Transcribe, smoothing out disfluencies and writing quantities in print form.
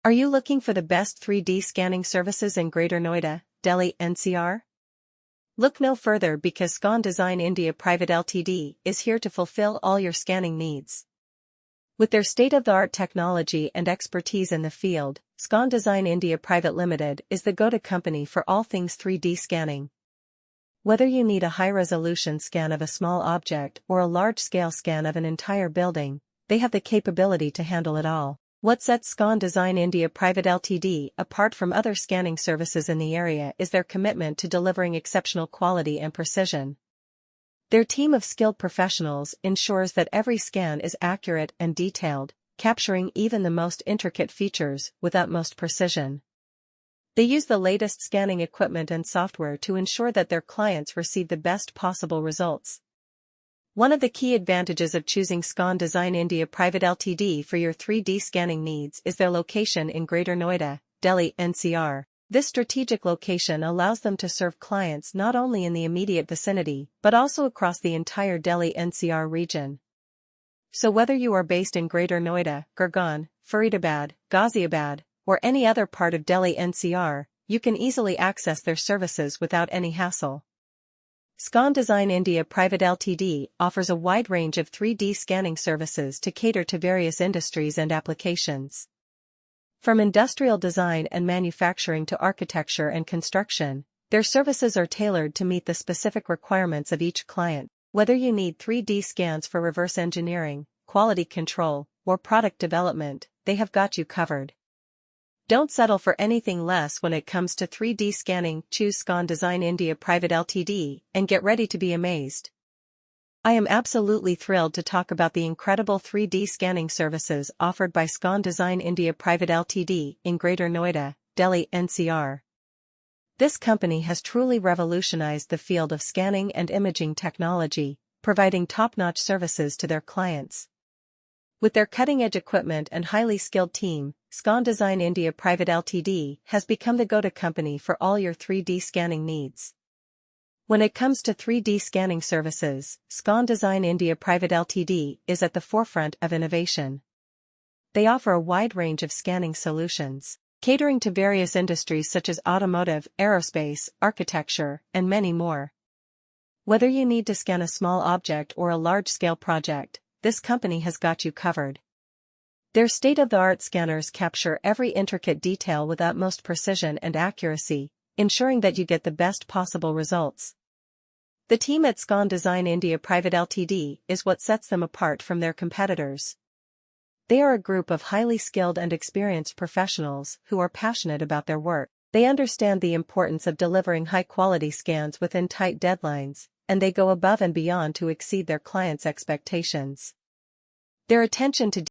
Are you looking for the best 3D scanning services in Greater Noida, Delhi NCR? Look no further because Scon Design India Pvt Ltd is here to fulfill all your scanning needs. With their state-of-the-art technology and expertise in the field, Scon Design India Pvt Ltd is the go-to company for all things 3D scanning. Whether you need a high-resolution scan of a small object or a large-scale scan of an entire building, they have the capability to handle it all. What sets Scon Design India Pvt Ltd apart from other scanning services in the area is their commitment to delivering exceptional quality and precision. Their team of skilled professionals ensures that every scan is accurate and detailed, capturing even the most intricate features with utmost precision. They use the latest scanning equipment and software to ensure that their clients receive the best possible results. One of the key advantages of choosing Scon Design India Pvt Ltd for your 3D scanning needs is their location in Greater Noida, Delhi NCR. This strategic location allows them to serve clients not only in the immediate vicinity but also across the entire Delhi NCR region. So whether you are based in Greater Noida, Gurgaon, Faridabad, Ghaziabad, or any other part of Delhi NCR, you can easily access their services without any hassle. Scon Design India Pvt Ltd offers a wide range of 3D scanning services to cater to various industries and applications. From industrial design and manufacturing to architecture and construction, their services are tailored to meet the specific requirements of each client. Whether you need 3D scans for reverse engineering, quality control, or product development, they have got you covered. Don't settle for anything less when it comes to 3D scanning. Choose Scon Design India Pvt Ltd and get ready to be amazed. I am absolutely thrilled to talk about the incredible 3D scanning services offered by Scon Design India Pvt Ltd in Greater Noida, Delhi NCR. This company has truly revolutionized the field of scanning and imaging technology, providing top-notch services to their clients. With their cutting-edge equipment and highly skilled team, Scon Design India Pvt Ltd has become the go-to company for all your 3D scanning needs. When it comes to 3D scanning services, Scon Design India Pvt Ltd is at the forefront of innovation. They offer a wide range of scanning solutions, catering to various industries such as automotive, aerospace, architecture, and many more. Whether you need to scan a small object or a large-scale project, this company has got you covered. Their state-of-the-art scanners capture every intricate detail with utmost precision and accuracy, ensuring that you get the best possible results. The team at Scon Design India Pvt Ltd is what sets them apart from their competitors. They are a group of highly skilled and experienced professionals who are passionate about their work. They understand the importance of delivering high-quality scans within tight deadlines, and they go above and beyond to exceed their clients' expectations. Their attention to